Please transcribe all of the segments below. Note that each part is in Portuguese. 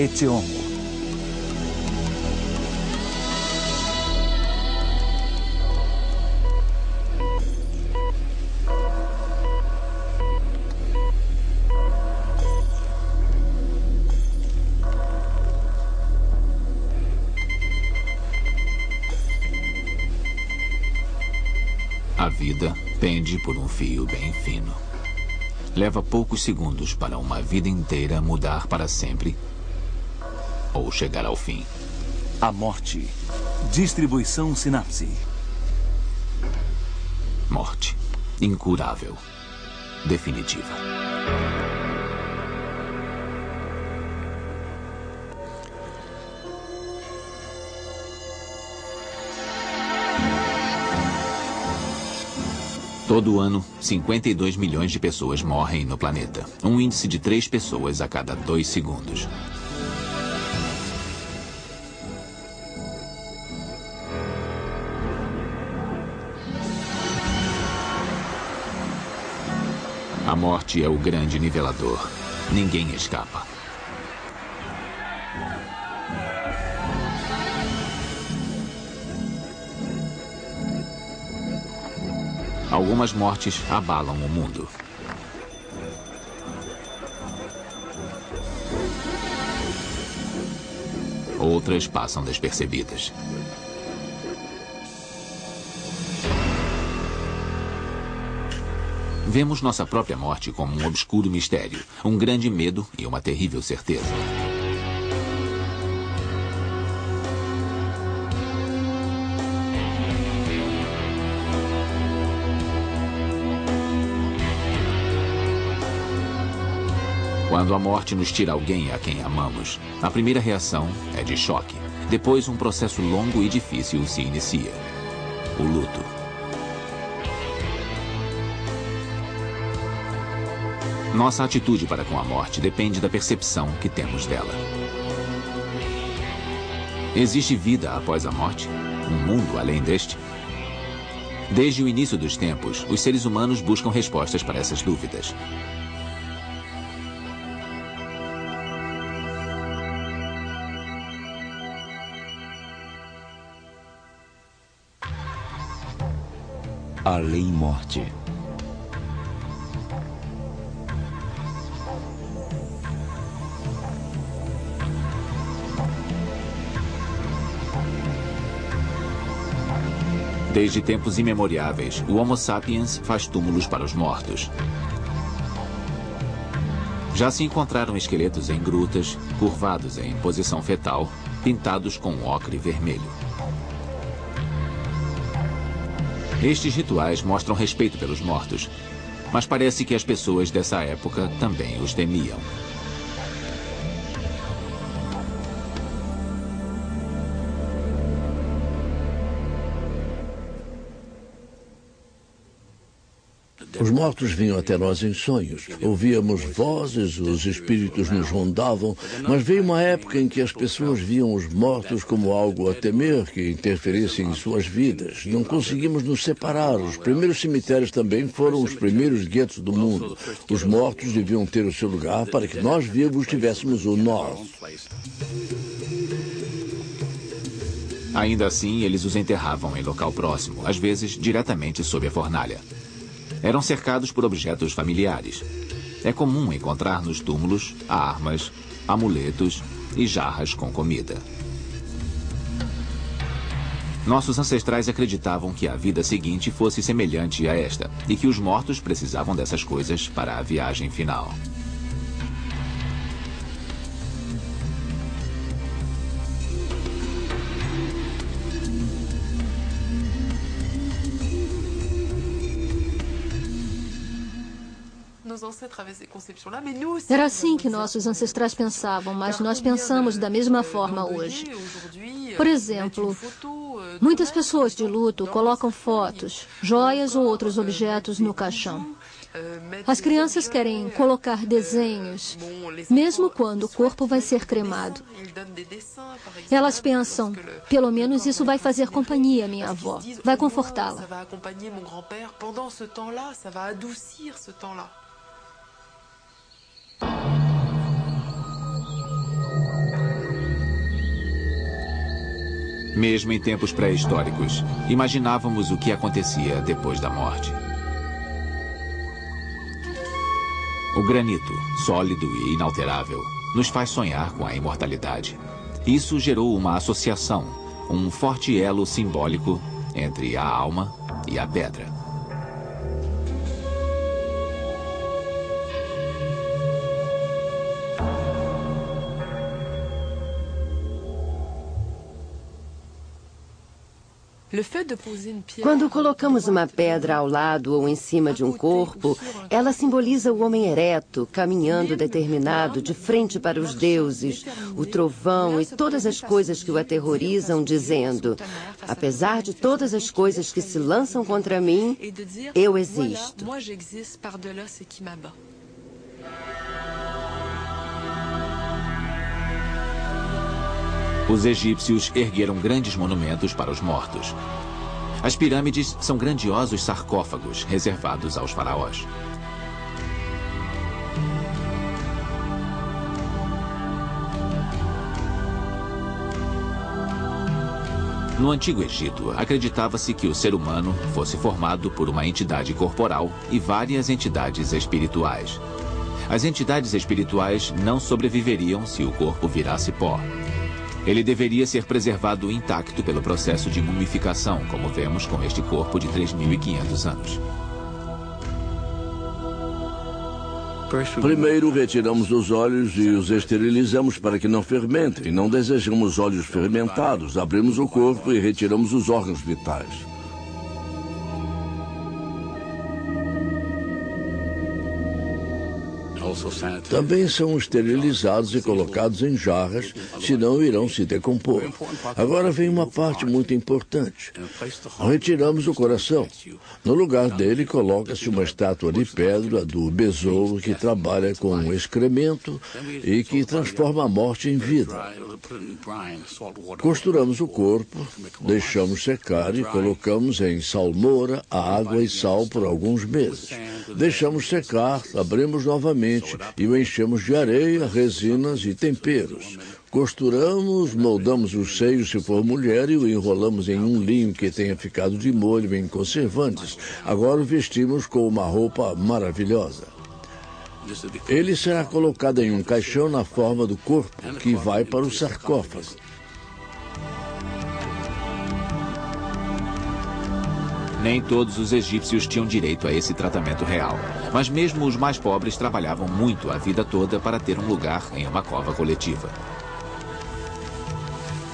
Eteomo. A vida pende por um fio bem fino. Leva poucos segundos para uma vida inteira mudar para sempre ou chegar ao fim. A morte. Distribuição sinapse. Morte. Incurável. Definitiva. Todo ano, 52 milhões de pessoas morrem no planeta. Um índice de 3 pessoas a cada 2 segundos. A morte é o grande nivelador. Ninguém escapa. Algumas mortes abalam o mundo. Outras passam despercebidas. Vemos nossa própria morte como um obscuro mistério, um grande medo e uma terrível certeza. Quando a morte nos tira alguém a quem amamos, a primeira reação é de choque. Depois, um processo longo e difícil se inicia: o luto. Nossa atitude para com a morte depende da percepção que temos dela. Existe vida após a morte? Um mundo além deste? Desde o início dos tempos, os seres humanos buscam respostas para essas dúvidas. A lei morte. Desde tempos imemoriáveis, o Homo sapiens faz túmulos para os mortos. Já se encontraram esqueletos em grutas, curvados em posição fetal, pintados com ocre vermelho. Estes rituais mostram respeito pelos mortos, mas parece que as pessoas dessa época também os temiam. Os mortos vinham até nós em sonhos. Ouvíamos vozes, os espíritos nos rondavam, mas veio uma época em que as pessoas viam os mortos como algo a temer que interferisse em suas vidas. Não conseguimos nos separar. Os primeiros cemitérios também foram os primeiros guetos do mundo. Os mortos deviam ter o seu lugar para que nós vivos tivéssemos o nosso. Ainda assim, eles os enterravam em local próximo, às vezes diretamente sob a fornalha. Eram cercados por objetos familiares. É comum encontrar nos túmulos armas, amuletos e jarras com comida. Nossos ancestrais acreditavam que a vida seguinte fosse semelhante a esta e que os mortos precisavam dessas coisas para a viagem final. Era assim que nossos ancestrais pensavam, mas nós pensamos da mesma forma hoje. Por exemplo, muitas pessoas de luto colocam fotos, joias ou outros objetos no caixão. As crianças querem colocar desenhos, mesmo quando o corpo vai ser cremado. Elas pensam, pelo menos isso vai fazer companhia à minha avó, vai confortá-la. Mesmo em tempos pré-históricos, imaginávamos o que acontecia depois da morte. O granito, sólido e inalterável, nos faz sonhar com a imortalidade. Isso gerou uma associação, um forte elo simbólico entre a alma e a pedra. Quando colocamos uma pedra ao lado ou em cima de um corpo, ela simboliza o homem ereto, caminhando determinado de frente para os deuses, o trovão e todas as coisas que o aterrorizam, dizendo: apesar de todas as coisas que se lançam contra mim, eu existo. Os egípcios ergueram grandes monumentos para os mortos. As pirâmides são grandiosos sarcófagos reservados aos faraós. No Antigo Egito, acreditava-se que o ser humano fosse formado por uma entidade corporal e várias entidades espirituais. As entidades espirituais não sobreviveriam se o corpo virasse pó. Ele deveria ser preservado intacto pelo processo de mumificação, como vemos com este corpo de 3.500 anos. Primeiro retiramos os olhos e os esterilizamos para que não fermentem. Não desejamos olhos fermentados. Abrimos o corpo e retiramos os órgãos vitais. Também são esterilizados e colocados em jarras, senão irão se decompor. Agora vem uma parte muito importante. Retiramos o coração. No lugar dele, coloca-se uma estátua de pedra do besouro que trabalha com o excremento e que transforma a morte em vida. Costuramos o corpo, deixamos secar e colocamos em salmoura, água e sal por alguns meses. Deixamos secar, abrimos novamente e o enchemos de areia, resinas e temperos. Costuramos, moldamos os seios se for mulher e o enrolamos em um linho que tenha ficado de molho em conservantes. Agora o vestimos com uma roupa maravilhosa. Ele será colocado em um caixão na forma do corpo, que vai para o sarcófago. Nem todos os egípcios tinham direito a esse tratamento real, mas mesmo os mais pobres trabalhavam muito a vida toda para ter um lugar em uma cova coletiva.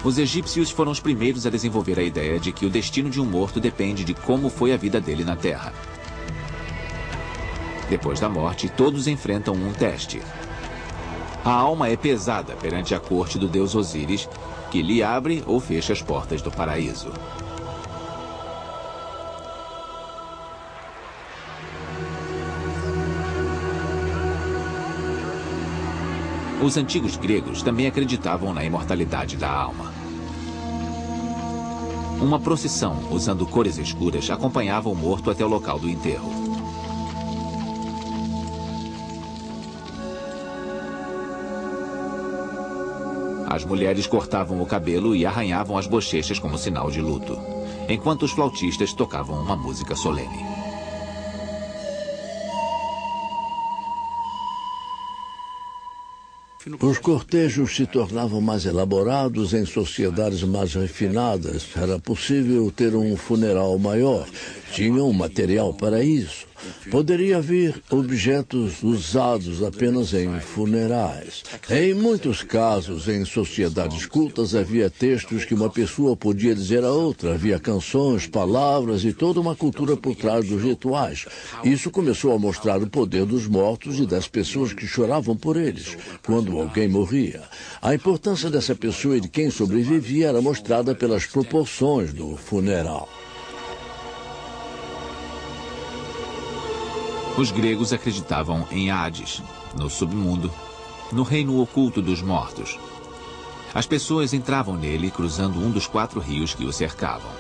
Os egípcios foram os primeiros a desenvolver a ideia de que o destino de um morto depende de como foi a vida dele na Terra. Depois da morte, todos enfrentam um teste. A alma é pesada perante a corte do deus Osíris, que lhe abre ou fecha as portas do paraíso. Os antigos gregos também acreditavam na imortalidade da alma. Uma procissão, usando cores escuras, acompanhava o morto até o local do enterro. As mulheres cortavam o cabelo e arranhavam as bochechas como sinal de luto, enquanto os flautistas tocavam uma música solene. Os cortejos se tornavam mais elaborados em sociedades mais refinadas. Era possível ter um funeral maior. Tinham material para isso. Poderia haver objetos usados apenas em funerais. Em muitos casos, em sociedades cultas, havia textos que uma pessoa podia dizer a outra. Havia canções, palavras e toda uma cultura por trás dos rituais. Isso começou a mostrar o poder dos mortos e das pessoas que choravam por eles, quando alguém morria. A importância dessa pessoa e de quem sobrevivia era mostrada pelas proporções do funeral. Os gregos acreditavam em Hades, no submundo, no reino oculto dos mortos. As pessoas entravam nele cruzando um dos 4 rios que o cercavam.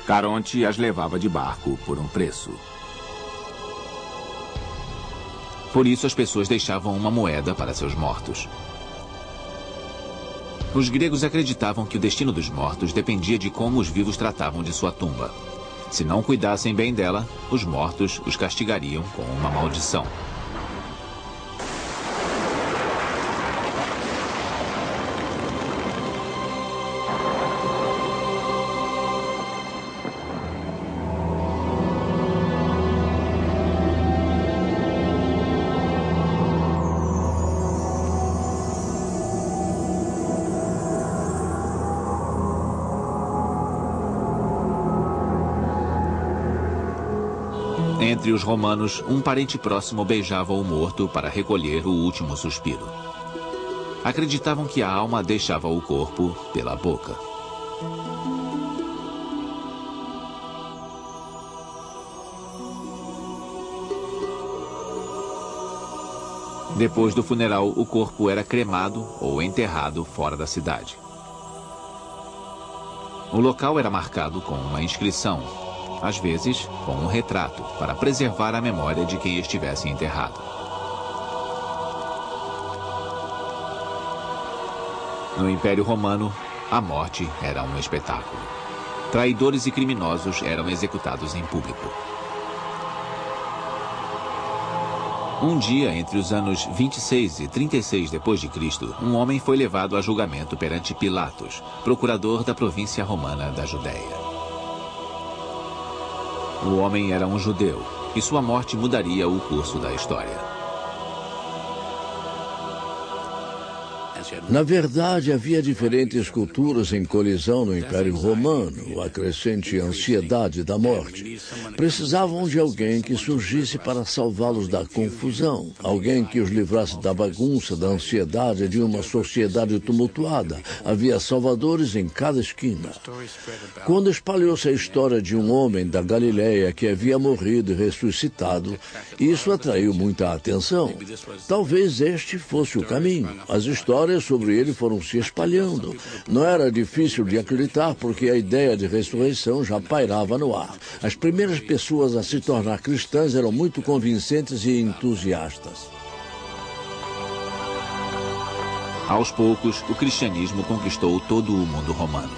Caronte as levava de barco por um preço. Por isso as pessoas deixavam uma moeda para seus mortos. Os gregos acreditavam que o destino dos mortos dependia de como os vivos tratavam de sua tumba. Se não cuidassem bem dela, os mortos os castigariam com uma maldição. Entre os romanos, um parente próximo beijava o morto para recolher o último suspiro. Acreditavam que a alma deixava o corpo pela boca. Depois do funeral, o corpo era cremado ou enterrado fora da cidade. O local era marcado com uma inscrição, às vezes com um retrato, para preservar a memória de quem estivesse enterrado. No Império Romano, a morte era um espetáculo. Traidores e criminosos eram executados em público. Um dia, entre os anos 26 e 36 d.C., um homem foi levado a julgamento perante Pilatos, procurador da província romana da Judéia. O homem era um judeu, e sua morte mudaria o curso da história. Na verdade, havia diferentes culturas em colisão no Império Romano. A crescente ansiedade da morte. Precisavam de alguém que surgisse para salvá-los da confusão. Alguém que os livrasse da bagunça, da ansiedade de uma sociedade tumultuada. Havia salvadores em cada esquina. Quando espalhou-se a história de um homem da Galileia que havia morrido e ressuscitado, isso atraiu muita atenção. Talvez este fosse o caminho. As histórias sobre ele foram se espalhando. Não era difícil de acreditar porque a ideia de ressurreição já pairava no ar. As primeiras pessoas a se tornar cristãs eram muito convincentes e entusiastas. Aos poucos, o cristianismo conquistou todo o mundo romano.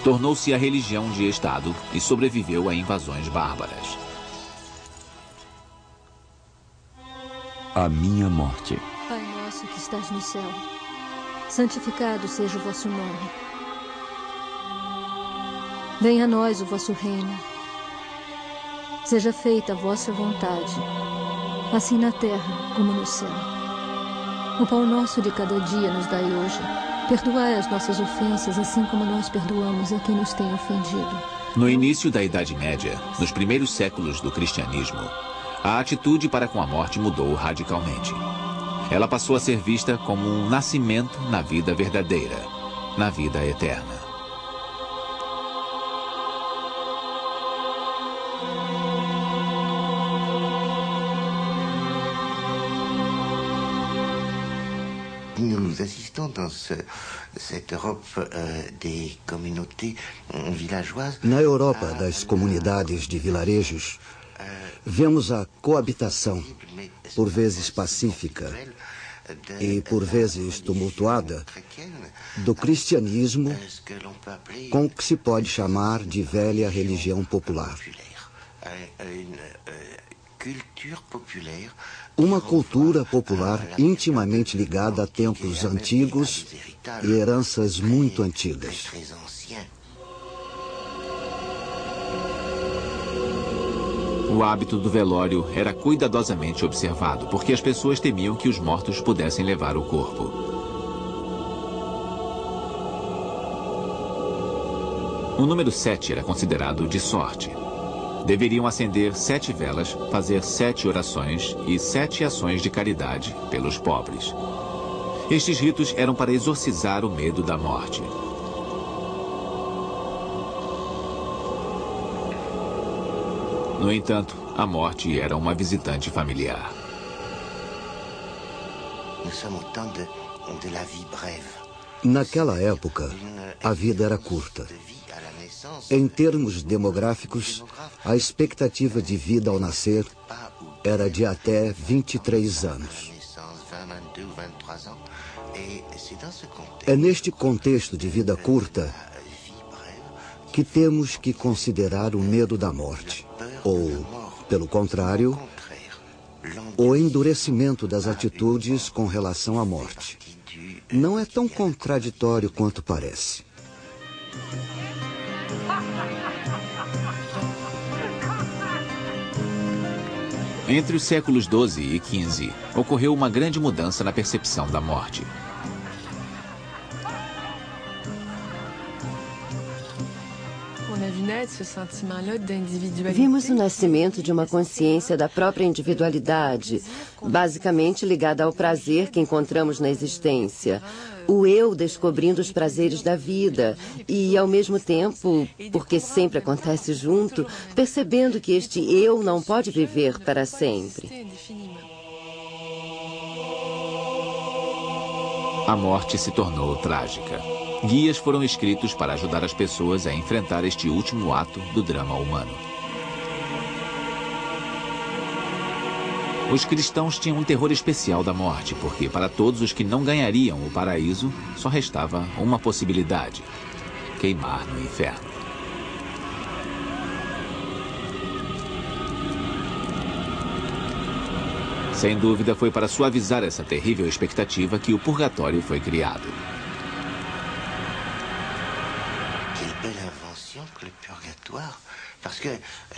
Tornou-se a religião de Estado e sobreviveu a invasões bárbaras. A minha morte. Pai nosso que estás no céu, santificado seja o vosso nome. Venha a nós o vosso reino. Seja feita a vossa vontade, assim na terra como no céu. O pão nosso de cada dia nos dai hoje. Perdoai as nossas ofensas, assim como nós perdoamos a quem nos tem ofendido. No início da Idade Média, nos primeiros séculos do cristianismo, a atitude para com a morte mudou radicalmente. Ela passou a ser vista como um nascimento na vida verdadeira, na vida eterna. Nous assistons dans cette Europe des communautés villageoises. Na Europa das comunidades de vilarejos, vemos a coabitação, por vezes pacífica e por vezes tumultuada, do cristianismo com o que se pode chamar de velha religião popular. Uma cultura popular intimamente ligada a tempos antigos e heranças muito antigas. O hábito do velório era cuidadosamente observado, porque as pessoas temiam que os mortos pudessem levar o corpo. O número 7 era considerado de sorte. Deveriam acender 7 velas, fazer 7 orações e 7 ações de caridade pelos pobres. Estes ritos eram para exorcizar o medo da morte. No entanto, a morte era uma visitante familiar. Naquela época, a vida era curta. Em termos demográficos, a expectativa de vida ao nascer era de até 23 anos. É neste contexto de vida curta que temos que considerar o medo da morte, ou, pelo contrário, o endurecimento das atitudes com relação à morte. Não é tão contraditório quanto parece. Entre os séculos XII e XV, ocorreu uma grande mudança na percepção da morte. Vimos o nascimento de uma consciência da própria individualidade, basicamente ligada ao prazer que encontramos na existência. O eu descobrindo os prazeres da vida e, ao mesmo tempo, porque sempre acontece junto, percebendo que este eu não pode viver para sempre. A morte se tornou trágica. Guias foram escritos para ajudar as pessoas a enfrentar este último ato do drama humano. Os cristãos tinham um terror especial da morte, porque para todos os que não ganhariam o paraíso, só restava uma possibilidade: queimar no inferno. Sem dúvida, foi para suavizar essa terrível expectativa que o purgatório foi criado.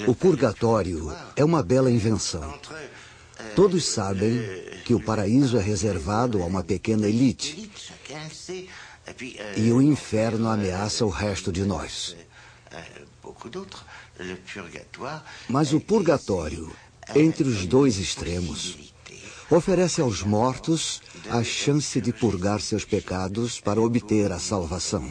O purgatório é uma bela invenção. Todos sabem que o paraíso é reservado a uma pequena elite e o inferno ameaça o resto de nós. Mas o purgatório, entre os dois extremos, oferece aos mortos a chance de purgar seus pecados para obter a salvação.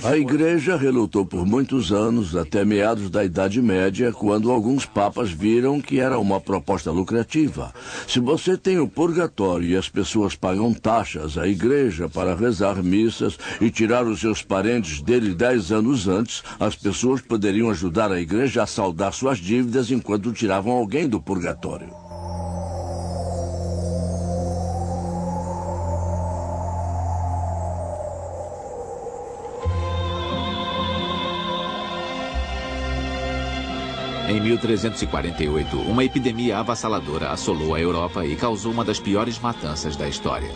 A Igreja relutou por muitos anos, até meados da Idade Média, quando alguns papas viram que era uma proposta lucrativa. Se você tem o purgatório e as pessoas pagam taxas à Igreja para rezar missas e tirar os seus parentes dele 10 anos antes, as pessoas poderiam ajudar a Igreja a saldar suas dívidas enquanto tiravam alguém do purgatório. Em 1348, uma epidemia avassaladora assolou a Europa e causou uma das piores matanças da história.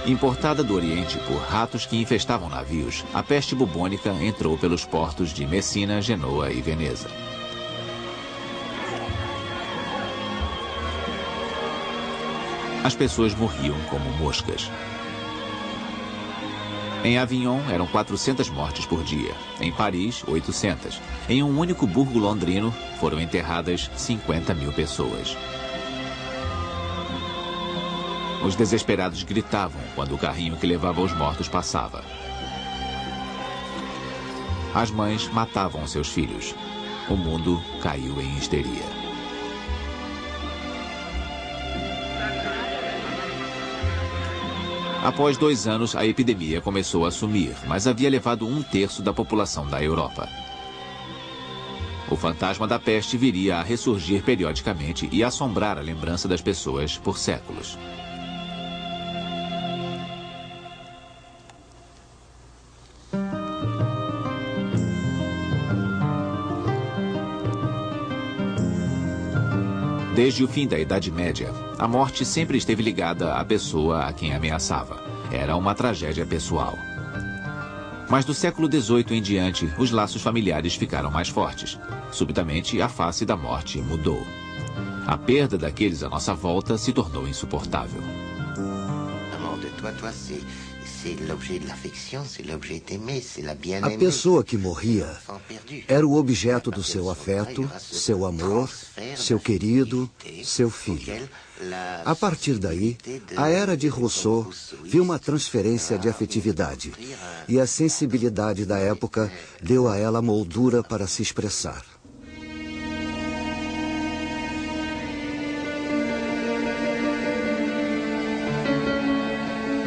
Importada do Oriente por ratos que infestavam navios, a peste bubônica entrou pelos portos de Messina, Genoa e Veneza. As pessoas morriam como moscas. Em Avignon, eram 400 mortes por dia. Em Paris, 800. Em um único burgo londrino, foram enterradas 50.000 pessoas. Os desesperados gritavam quando o carrinho que levava os mortos passava. As mães matavam seus filhos. O mundo caiu em histeria. Após 2 anos, a epidemia começou a sumir, mas havia levado 1/3 da população da Europa. O fantasma da peste viria a ressurgir periodicamente e assombrar a lembrança das pessoas por séculos. Desde o fim da Idade Média, a morte sempre esteve ligada à pessoa a quem ameaçava. Era uma tragédia pessoal. Mas do século XVIII em diante, os laços familiares ficaram mais fortes. Subitamente, a face da morte mudou. A perda daqueles à nossa volta se tornou insuportável. A pessoa que morria era o objeto do seu afeto, seu amor, seu querido, seu filho. A partir daí, a era de Rousseau viu uma transferência de afetividade, e a sensibilidade da época deu a ela moldura para se expressar.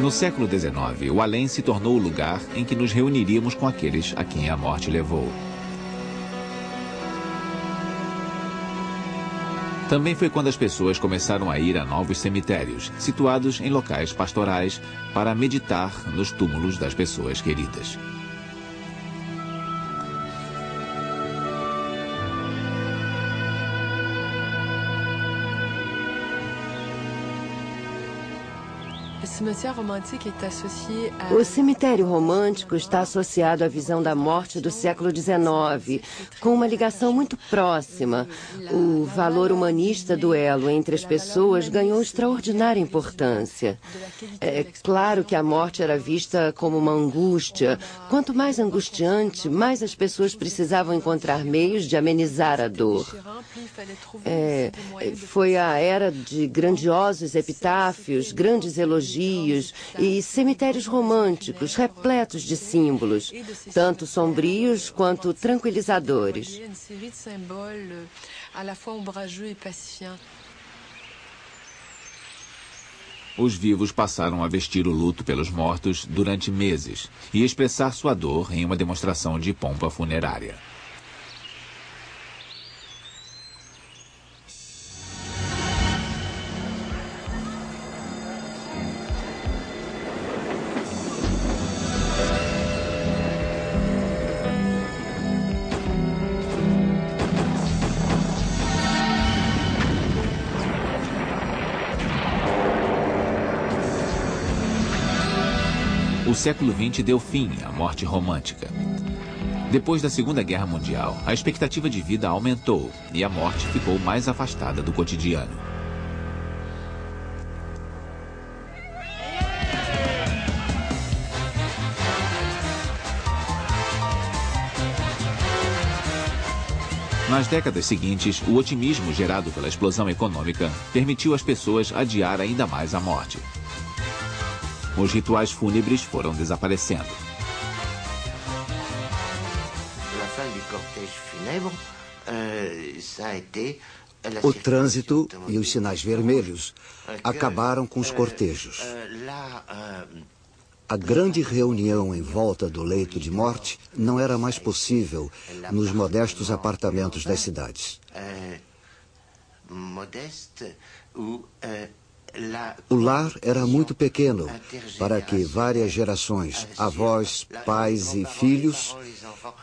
No século XIX, o além se tornou o lugar em que nos reuniríamos com aqueles a quem a morte levou. Também foi quando as pessoas começaram a ir a novos cemitérios, situados em locais pastorais, para meditar nos túmulos das pessoas queridas. O cemitério romântico está associado à visão da morte do século XIX, com uma ligação muito próxima. O valor humanista do elo entre as pessoas ganhou extraordinária importância. É claro que a morte era vista como uma angústia. Quanto mais angustiante, mais as pessoas precisavam encontrar meios de amenizar a dor. Foi a era de grandiosos epitáfios, grandes elogios e cemitérios românticos repletos de símbolos, tanto sombrios quanto tranquilizadores. Os vivos passaram a vestir o luto pelos mortos durante meses e expressar sua dor em uma demonstração de pompa funerária. O século XX deu fim à morte romântica. Depois da Segunda Guerra Mundial, a expectativa de vida aumentou e a morte ficou mais afastada do cotidiano. Nas décadas seguintes, o otimismo gerado pela explosão econômica permitiu às pessoas adiar ainda mais a morte. Os rituais fúnebres foram desaparecendo. O trânsito e os sinais vermelhos acabaram com os cortejos. A grande reunião em volta do leito de morte não era mais possível nos modestos apartamentos das cidades. O lar era muito pequeno para que várias gerações, avós, pais e filhos,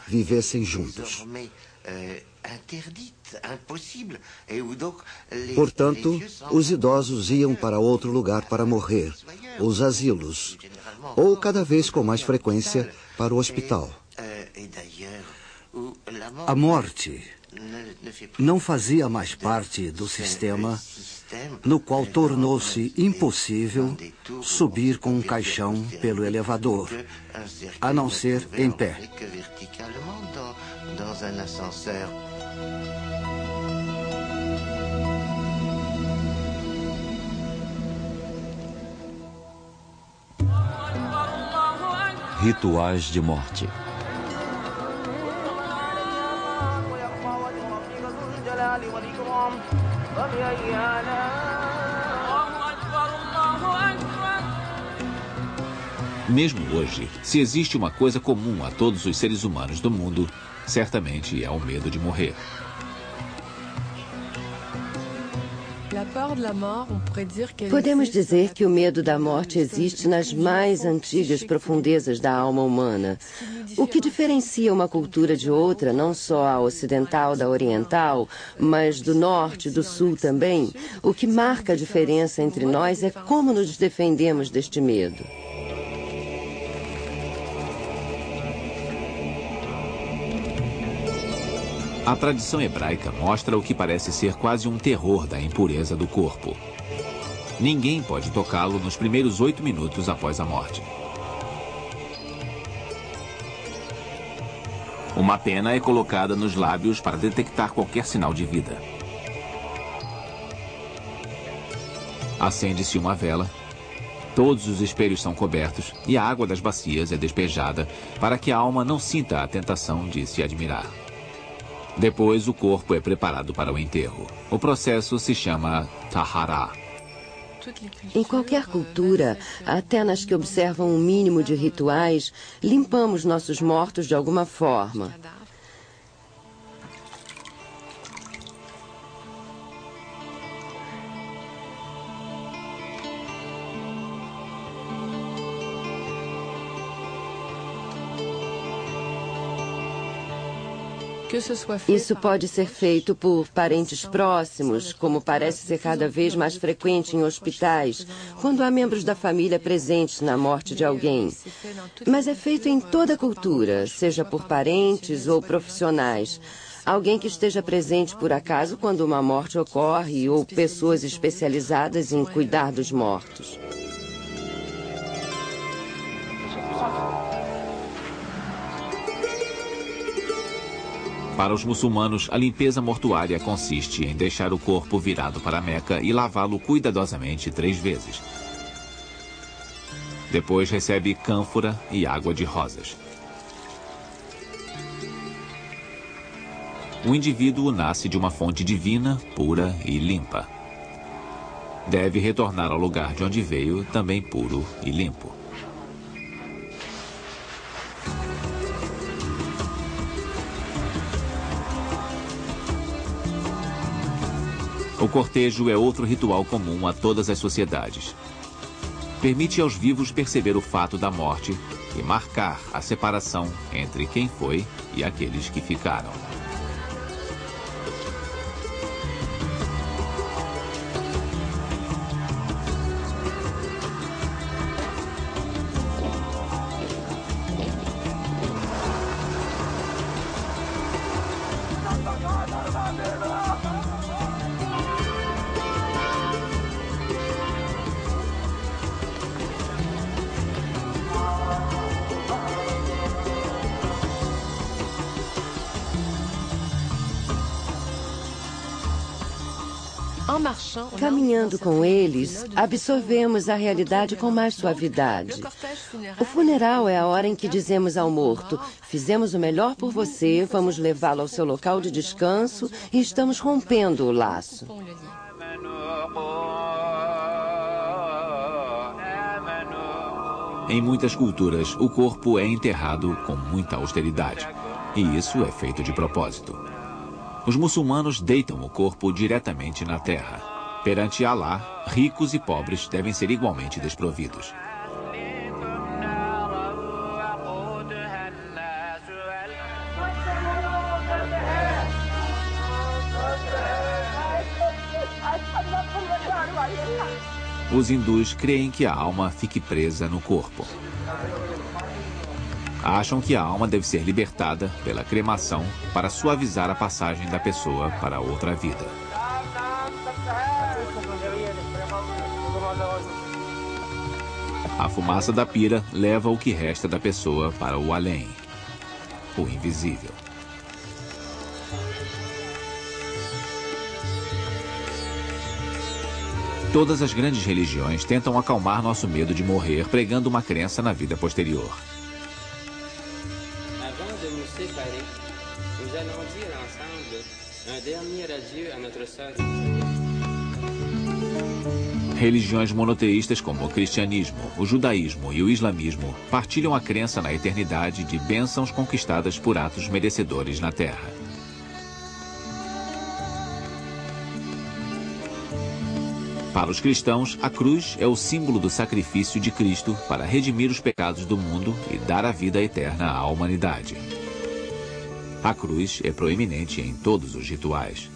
vivessem juntos. Portanto, os idosos iam para outro lugar para morrer, os asilos, ou cada vez com mais frequência para o hospital. A morte não fazia mais parte do sistema no qual tornou-se impossível subir com um caixão pelo elevador, a não ser em pé. Rituais de morte. Mesmo hoje, se existe uma coisa comum a todos os seres humanos do mundo, certamente é o medo de morrer. Podemos dizer que o medo da morte existe nas mais antigas profundezas da alma humana. O que diferencia uma cultura de outra, não só a ocidental da oriental, mas do norte e do sul também, o que marca a diferença entre nós é como nos defendemos deste medo. A tradição hebraica mostra o que parece ser quase um terror da impureza do corpo. Ninguém pode tocá-lo nos primeiros 8 minutos após a morte. Uma pena é colocada nos lábios para detectar qualquer sinal de vida. Acende-se uma vela, todos os espelhos são cobertos e a água das bacias é despejada para que a alma não sinta a tentação de se admirar. Depois, o corpo é preparado para o enterro. O processo se chama Tahara. Em qualquer cultura, até nas que observam um mínimo de rituais, limpamos nossos mortos de alguma forma. Isso pode ser feito por parentes próximos, como parece ser cada vez mais frequente em hospitais, quando há membros da família presentes na morte de alguém. Mas é feito em toda a cultura, seja por parentes ou profissionais. Alguém que esteja presente por acaso quando uma morte ocorre ou pessoas especializadas em cuidar dos mortos. Para os muçulmanos, a limpeza mortuária consiste em deixar o corpo virado para a Meca e lavá-lo cuidadosamente 3 vezes. Depois recebe cânfora e água de rosas. O indivíduo nasce de uma fonte divina, pura e limpa. Deve retornar ao lugar de onde veio, também puro e limpo. O cortejo é outro ritual comum a todas as sociedades. Permite aos vivos perceber o fato da morte e marcar a separação entre quem foi e aqueles que ficaram. Caminhando com eles, absorvemos a realidade com mais suavidade. O funeral é a hora em que dizemos ao morto: fizemos o melhor por você, vamos levá-lo ao seu local de descanso e estamos rompendo o laço. Em muitas culturas, o corpo é enterrado com muita austeridade. E isso é feito de propósito. Os muçulmanos deitam o corpo diretamente na terra. Perante Alá, ricos e pobres devem ser igualmente desprovidos. Os hindus creem que a alma fique presa no corpo. Acham que a alma deve ser libertada pela cremação para suavizar a passagem da pessoa para outra vida. A fumaça da pira leva o que resta da pessoa para o além, o invisível. Todas as grandes religiões tentam acalmar nosso medo de morrer, pregando uma crença na vida posterior. Religiões monoteístas como o cristianismo, o judaísmo e o islamismo partilham a crença na eternidade de bênçãos conquistadas por atos merecedores na terra. Para os cristãos, a cruz é o símbolo do sacrifício de Cristo para redimir os pecados do mundo e dar a vida eterna à humanidade. A cruz é proeminente em todos os rituais.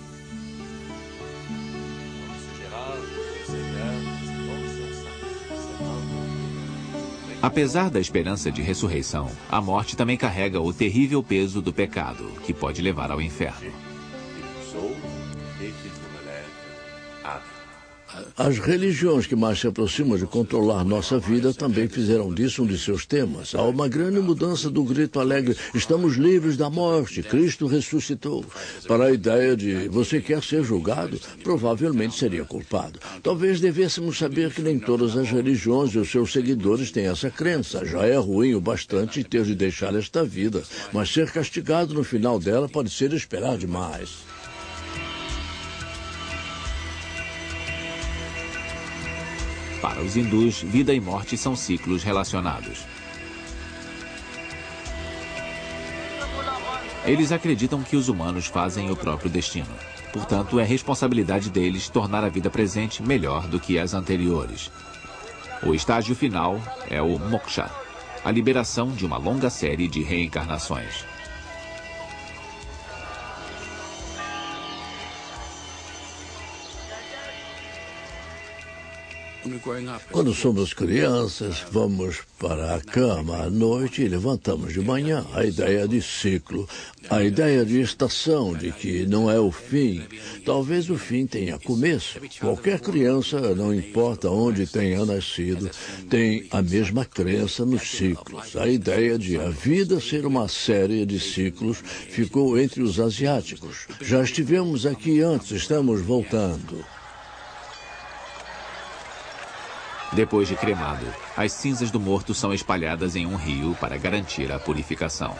Apesar da esperança de ressurreição, a morte também carrega o terrível peso do pecado, que pode levar ao inferno. As religiões que mais se aproximam de controlar nossa vida também fizeram disso um de seus temas. Há uma grande mudança do grito alegre: estamos livres da morte, Cristo ressuscitou. Para a ideia de você quer ser julgado, provavelmente seria culpado. Talvez devêssemos saber que nem todas as religiões e os seus seguidores têm essa crença. Já é ruim o bastante ter de deixar esta vida, mas ser castigado no final dela pode ser esperar demais. Para os hindus, vida e morte são ciclos relacionados. Eles acreditam que os humanos fazem o próprio destino. Portanto, é responsabilidade deles tornar a vida presente melhor do que as anteriores. O estágio final é o moksha, a liberação de uma longa série de reencarnações. Quando somos crianças, vamos para a cama à noite e levantamos de manhã. A ideia de ciclo, a ideia de estação, de que não é o fim. Talvez o fim tenha começo. Qualquer criança, não importa onde tenha nascido, tem a mesma crença nos ciclos. A ideia de a vida ser uma série de ciclos ficou entre os asiáticos. Já estivemos aqui antes, estamos voltando. Depois de cremado, as cinzas do morto são espalhadas em um rio para garantir a purificação.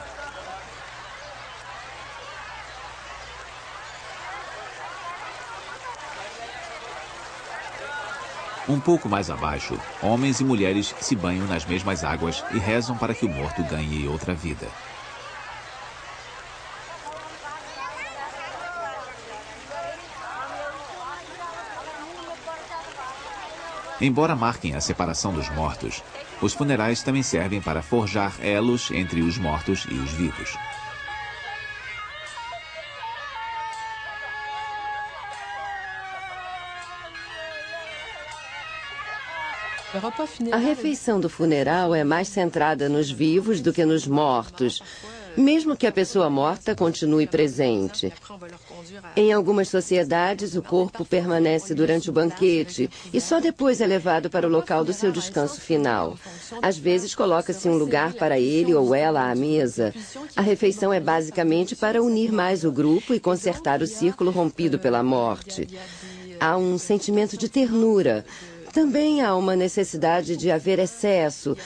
Um pouco mais abaixo, homens e mulheres se banham nas mesmas águas e rezam para que o morto ganhe outra vida. Embora marquem a separação dos mortos, os funerais também servem para forjar elos entre os mortos e os vivos. A refeição do funeral é mais centrada nos vivos do que nos mortos, mesmo que a pessoa morta continue presente. Em algumas sociedades, o corpo permanece durante o banquete e só depois é levado para o local do seu descanso final. Às vezes, coloca-se um lugar para ele ou ela à mesa. A refeição é basicamente para unir mais o grupo e consertar o círculo rompido pela morte. Há um sentimento de ternura. Também há uma necessidade de haver excesso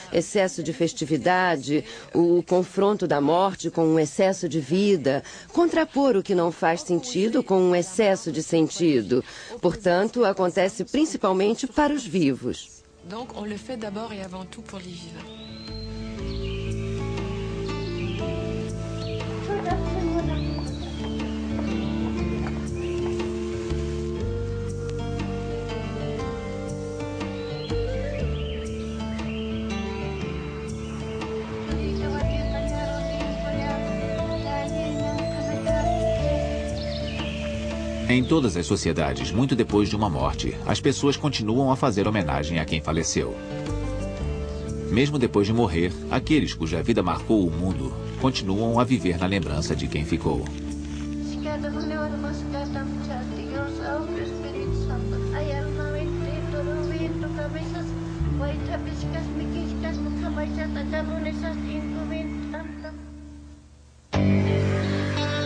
de festividade, o confronto da morte com um excesso de vida, contrapor o que não faz sentido com um excesso de sentido. Portanto, acontece principalmente para os vivos. Donc, on le fait d'abord et avant tout pour les vivants. Em todas as sociedades, muito depois de uma morte, as pessoas continuam a fazer homenagem a quem faleceu. Mesmo depois de morrer, aqueles cuja vida marcou o mundo continuam a viver na lembrança de quem ficou.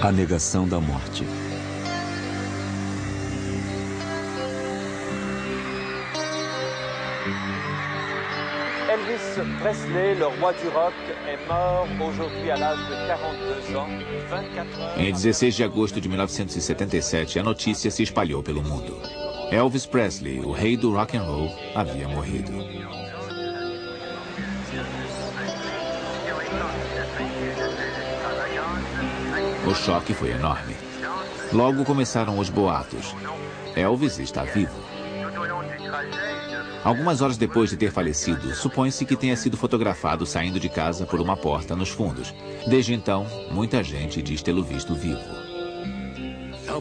A negação da morte. Elvis Presley, le roi du rock, est mort aujourd'hui à l'âge de 42 ans, 24 heures... Em 16 de agosto de 1977, a notícia se espalhou pelo mundo. Elvis Presley, o rei do rock and roll, havia morrido. O choque foi enorme. Logo começaram os boatos. Elvis está vivo. Algumas horas depois de ter falecido, supõe-se que tenha sido fotografado saindo de casa por uma porta nos fundos. Desde então, muita gente diz tê-lo visto vivo.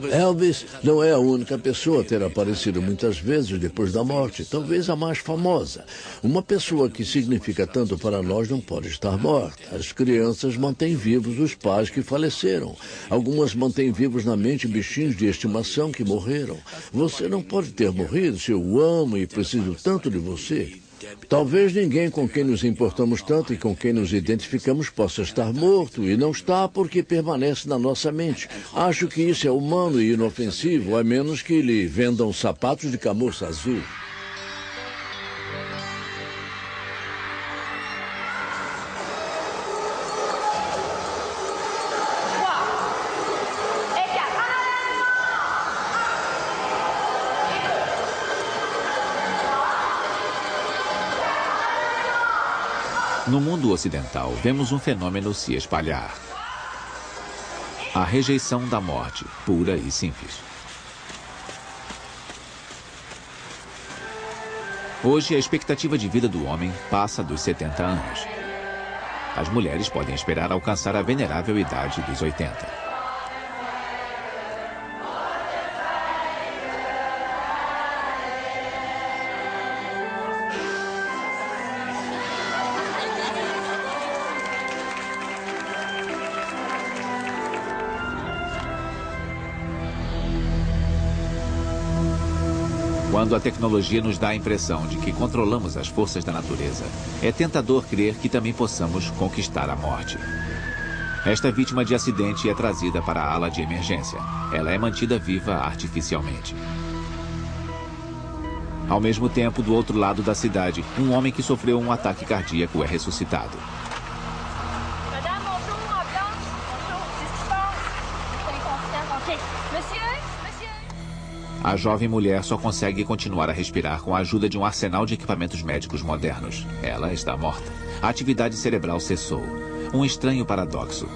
Elvis não é a única pessoa a ter aparecido muitas vezes depois da morte, talvez a mais famosa. Uma pessoa que significa tanto para nós não pode estar morta. As crianças mantêm vivos os pais que faleceram. Algumas mantêm vivos na mente bichinhos de estimação que morreram. Você não pode ter morrido se eu o amo e preciso tanto de você. Talvez ninguém com quem nos importamos tanto e com quem nos identificamos possa estar morto, e não está porque permanece na nossa mente. Acho que isso é humano e inofensivo, a menos que lhe vendam sapatos de camurça azul. No mundo ocidental, vemos um fenômeno se espalhar. A rejeição da morte, pura e simples. Hoje, a expectativa de vida do homem passa dos 70 anos. As mulheres podem esperar alcançar a venerável idade dos 80. Quando a tecnologia nos dá a impressão de que controlamos as forças da natureza, é tentador crer que também possamos conquistar a morte. Esta vítima de acidente é trazida para a ala de emergência. Ela é mantida viva artificialmente. Ao mesmo tempo, do outro lado da cidade, um homem que sofreu um ataque cardíaco é ressuscitado. A jovem mulher só consegue continuar a respirar com a ajuda de um arsenal de equipamentos médicos modernos. Ela está morta. A atividade cerebral cessou. Um estranho paradoxo.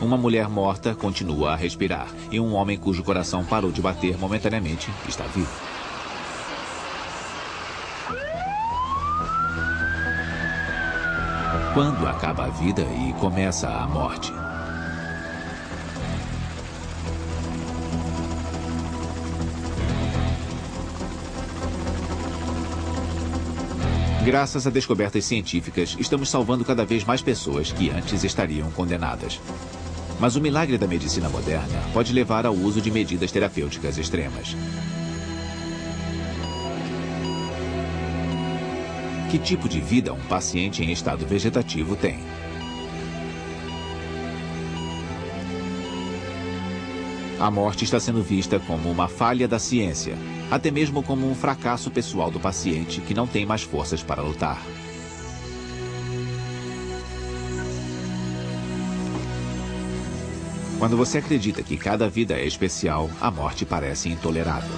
Uma mulher morta continua a respirar e um homem cujo coração parou de bater momentaneamente está vivo. Quando acaba a vida e começa a morte? Graças a descobertas científicas, estamos salvando cada vez mais pessoas que antes estariam condenadas. Mas o milagre da medicina moderna pode levar ao uso de medidas terapêuticas extremas. Que tipo de vida um paciente em estado vegetativo tem? A morte está sendo vista como uma falha da ciência, até mesmo como um fracasso pessoal do paciente que não tem mais forças para lutar. Quando você acredita que cada vida é especial, a morte parece intolerável.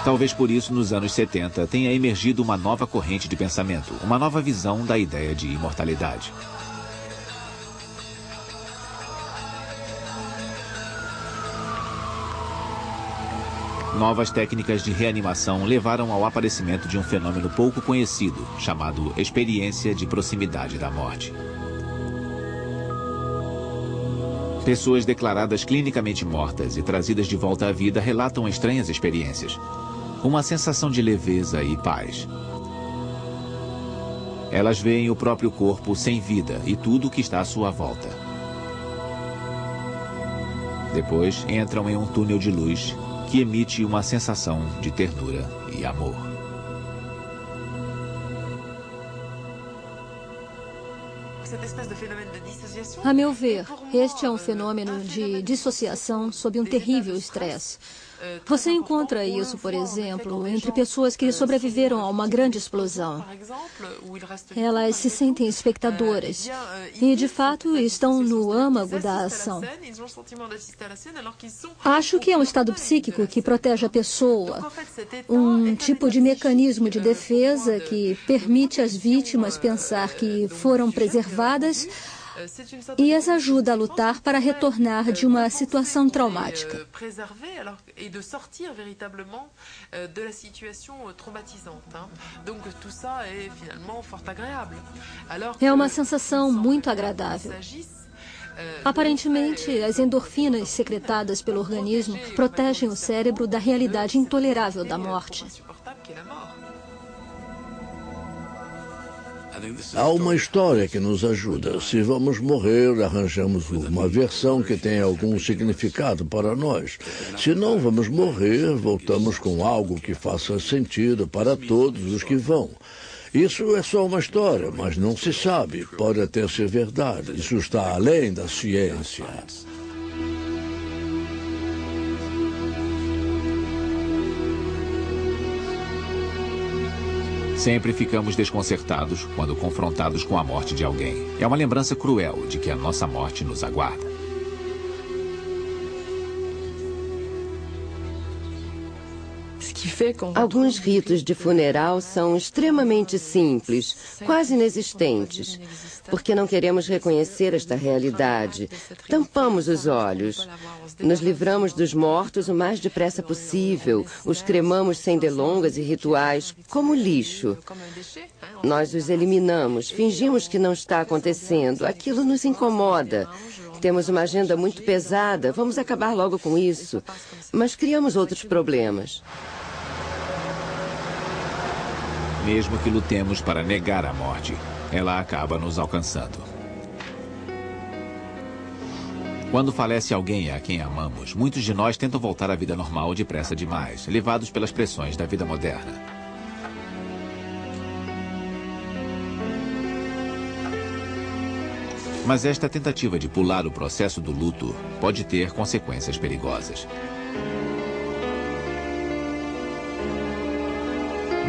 Talvez por isso, nos anos 70, tenha emergido uma nova corrente de pensamento, uma nova visão da ideia de imortalidade. Novas técnicas de reanimação levaram ao aparecimento de um fenômeno pouco conhecido, chamado experiência de proximidade da morte. Pessoas declaradas clinicamente mortas e trazidas de volta à vida relatam estranhas experiências. Uma sensação de leveza e paz. Elas veem o próprio corpo sem vida e tudo o que está à sua volta. Depois entram em um túnel de luz que emite uma sensação de ternura e amor. A meu ver, este é um fenômeno de dissociação sob um terrível estresse. Você encontra isso, por exemplo, entre pessoas que sobreviveram a uma grande explosão. Elas se sentem espectadoras e, de fato, estão no âmago da ação. Acho que é um estado psíquico que protege a pessoa, um tipo de mecanismo de defesa que permite às vítimas pensar que foram preservadas e as ajuda a lutar para retornar de uma situação traumática. É uma sensação muito agradável. Aparentemente, as endorfinas secretadas pelo organismo protegem o cérebro da realidade intolerável da morte. Há uma história que nos ajuda. Se vamos morrer, arranjamos uma versão que tenha algum significado para nós. Se não vamos morrer, voltamos com algo que faça sentido para todos os que vão. Isso é só uma história, mas não se sabe. Pode até ser verdade. Isso está além da ciência. Sempre ficamos desconcertados quando confrontados com a morte de alguém. É uma lembrança cruel de que a nossa morte nos aguarda. Alguns ritos de funeral são extremamente simples, quase inexistentes, porque não queremos reconhecer esta realidade. Tampamos os olhos. Nos livramos dos mortos o mais depressa possível, os cremamos sem delongas e rituais, como lixo. Nós os eliminamos, fingimos que não está acontecendo, aquilo nos incomoda. Temos uma agenda muito pesada, vamos acabar logo com isso. Mas criamos outros problemas. Mesmo que lutemos para negar a morte, ela acaba nos alcançando. Quando falece alguém a quem amamos, muitos de nós tentam voltar à vida normal depressa demais, levados pelas pressões da vida moderna. Mas esta tentativa de pular o processo do luto pode ter consequências perigosas.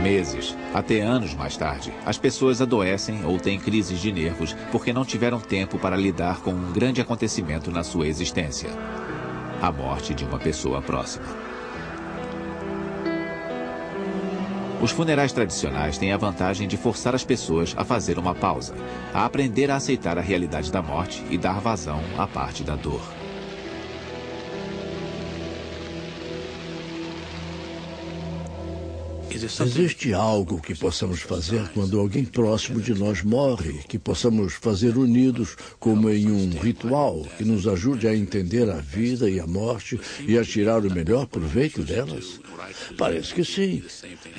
Meses, até anos mais tarde, as pessoas adoecem ou têm crises de nervos porque não tiveram tempo para lidar com um grande acontecimento na sua existência: a morte de uma pessoa próxima. Os funerais tradicionais têm a vantagem de forçar as pessoas a fazer uma pausa, a aprender a aceitar a realidade da morte e dar vazão à parte da dor. Existe algo que possamos fazer quando alguém próximo de nós morre, que possamos fazer unidos como em um ritual, que nos ajude a entender a vida e a morte e a tirar o melhor proveito delas? Parece que sim,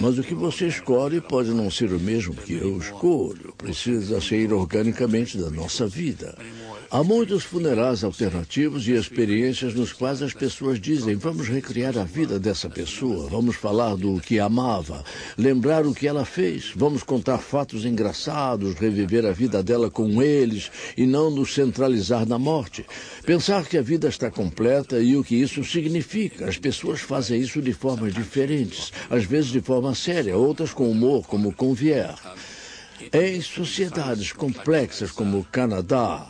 mas o que você escolhe pode não ser o mesmo que eu escolho. Precisa sair organicamente da nossa vida. Há muitos funerais alternativos e experiências nos quais as pessoas dizem: vamos recriar a vida dessa pessoa, vamos falar do que amava, lembrar o que ela fez, vamos contar fatos engraçados, reviver a vida dela com eles e não nos centralizar na morte. Pensar que a vida está completa e o que isso significa. As pessoas fazem isso de formas diferentes, às vezes de forma séria, outras com humor, como Convier. Em sociedades complexas como o Canadá,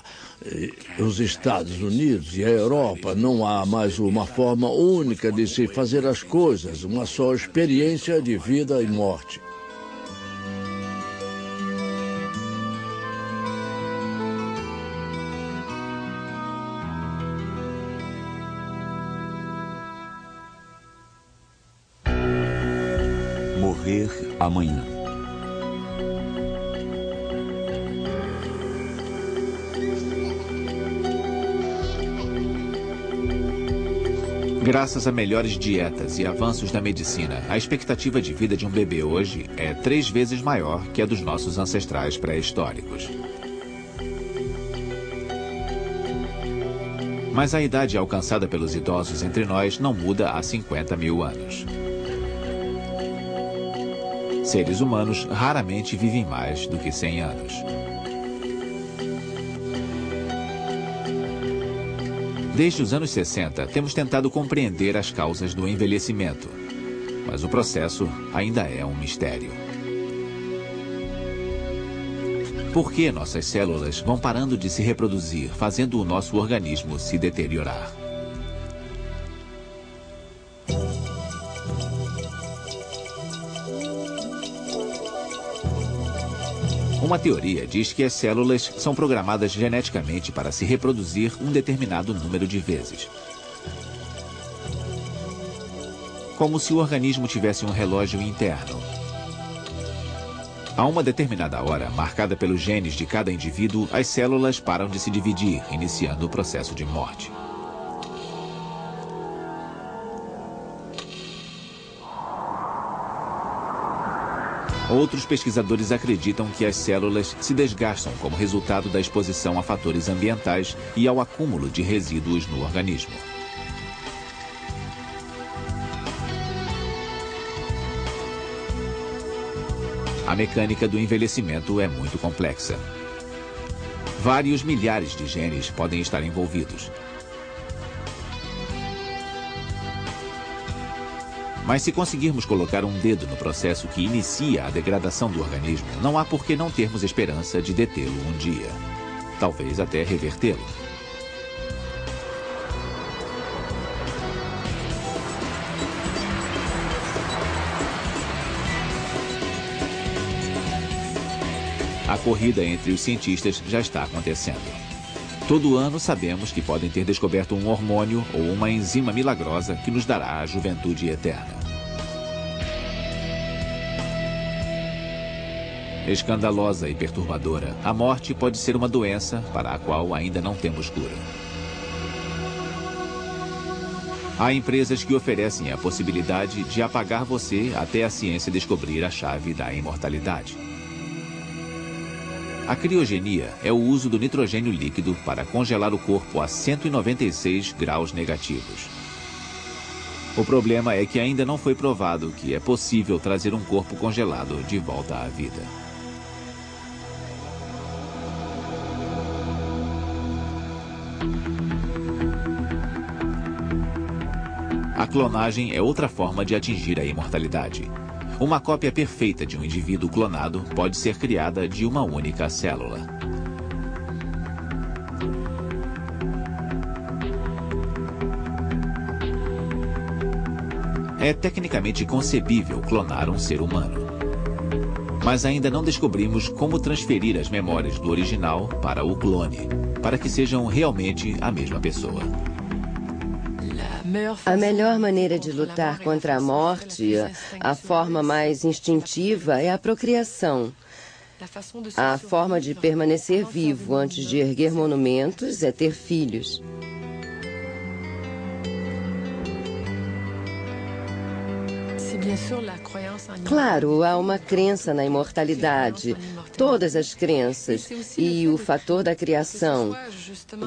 os Estados Unidos e a Europa, não há mais uma forma única de se fazer as coisas, uma só experiência de vida e morte. Morrer amanhã. Graças a melhores dietas e avanços da medicina, a expectativa de vida de um bebê hoje é 3 vezes maior que a dos nossos ancestrais pré-históricos. Mas a idade alcançada pelos idosos entre nós não muda há 50 mil anos. Seres humanos raramente vivem mais do que 100 anos. Desde os anos 60, temos tentado compreender as causas do envelhecimento, mas o processo ainda é um mistério. Por que nossas células vão parando de se reproduzir, fazendo o nosso organismo se deteriorar? Uma teoria diz que as células são programadas geneticamente para se reproduzir um determinado número de vezes. Como se o organismo tivesse um relógio interno. A uma determinada hora, marcada pelos genes de cada indivíduo, as células param de se dividir, iniciando o processo de morte. Outros pesquisadores acreditam que as células se desgastam como resultado da exposição a fatores ambientais e ao acúmulo de resíduos no organismo. A mecânica do envelhecimento é muito complexa. Vários milhares de genes podem estar envolvidos. Mas se conseguirmos colocar um dedo no processo que inicia a degradação do organismo, não há por que não termos esperança de detê-lo um dia. Talvez até revertê-lo. A corrida entre os cientistas já está acontecendo. Todo ano sabemos que podem ter descoberto um hormônio ou uma enzima milagrosa que nos dará a juventude eterna. Escandalosa e perturbadora, a morte pode ser uma doença para a qual ainda não temos cura. Há empresas que oferecem a possibilidade de apagar você até a ciência descobrir a chave da imortalidade. A criogenia é o uso do nitrogênio líquido para congelar o corpo a 196 graus negativos. O problema é que ainda não foi provado que é possível trazer um corpo congelado de volta à vida. A clonagem é outra forma de atingir a imortalidade. Uma cópia perfeita de um indivíduo clonado pode ser criada de uma única célula. É tecnicamente concebível clonar um ser humano. Mas ainda não descobrimos como transferir as memórias do original para o clone, para que sejam realmente a mesma pessoa. A melhor maneira de lutar contra a morte, a forma mais instintiva, é a procriação. A forma de permanecer vivo antes de erguer monumentos é ter filhos. Claro, há uma crença na imortalidade, todas as crenças, e o fator da criação.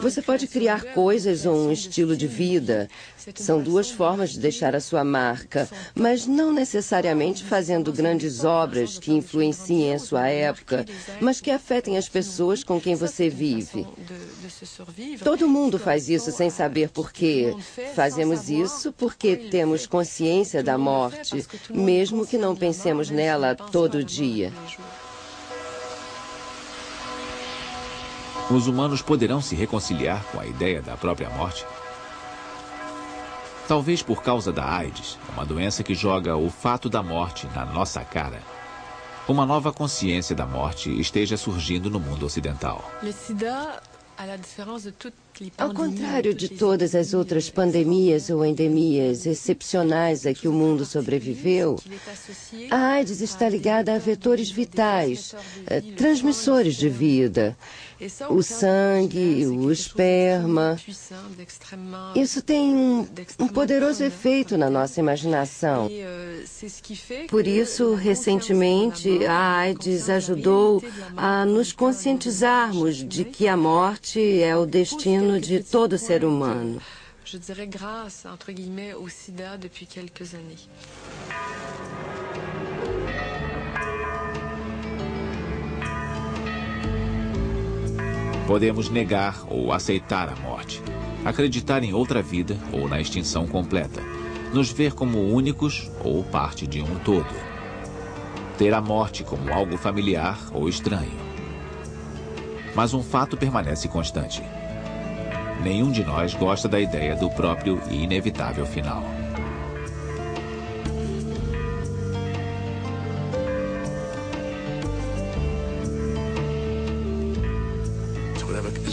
Você pode criar coisas ou um estilo de vida. São duas formas de deixar a sua marca, mas não necessariamente fazendo grandes obras que influenciem a sua época, mas que afetem as pessoas com quem você vive. Todo mundo faz isso sem saber por quê. Fazemos isso porque temos consciência da morte, mesmo que não pensemos nela todo dia. Os humanos poderão se reconciliar com a ideia da própria morte? Talvez por causa da AIDS, uma doença que joga o fato da morte na nossa cara. Uma nova consciência da morte esteja surgindo no mundo ocidental. Ao contrário de todas as outras pandemias ou endemias excepcionais a que o mundo sobreviveu, a AIDS está ligada a vetores vitais, transmissores de vida. O sangue, o esperma. Isso tem um poderoso efeito na nossa imaginação. Por isso, recentemente, a AIDS ajudou a nos conscientizarmos de que a morte é o destino de todo ser humano. Je dirais grâce, entre guillemets, au sida depuis quelques années. Podemos negar ou aceitar a morte, acreditar em outra vida ou na extinção completa, nos ver como únicos ou parte de um todo, ter a morte como algo familiar ou estranho. Mas um fato permanece constante. Nenhum de nós gosta da ideia do próprio e inevitável final.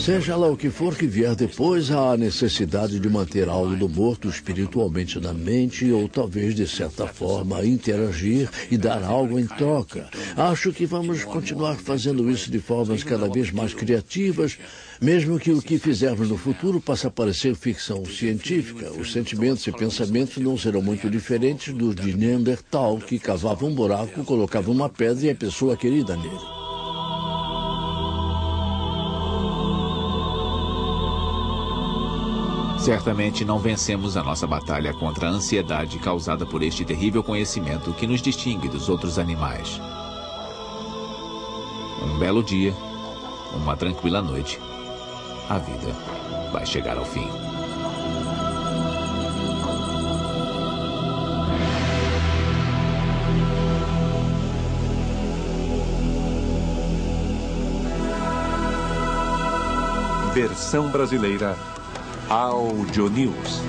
Seja lá o que for que vier depois, há a necessidade de manter algo do morto espiritualmente na mente ou talvez, de certa forma, interagir e dar algo em troca. Acho que vamos continuar fazendo isso de formas cada vez mais criativas, mesmo que o que fizermos no futuro passe a parecer ficção científica. Os sentimentos e pensamentos não serão muito diferentes dos de Neandertal, que cavava um buraco, colocava uma pedra e a pessoa querida nele. Certamente não vencemos a nossa batalha contra a ansiedade causada por este terrível conhecimento que nos distingue dos outros animais. Um belo dia, uma tranquila noite, a vida vai chegar ao fim. Versão brasileira Audio News.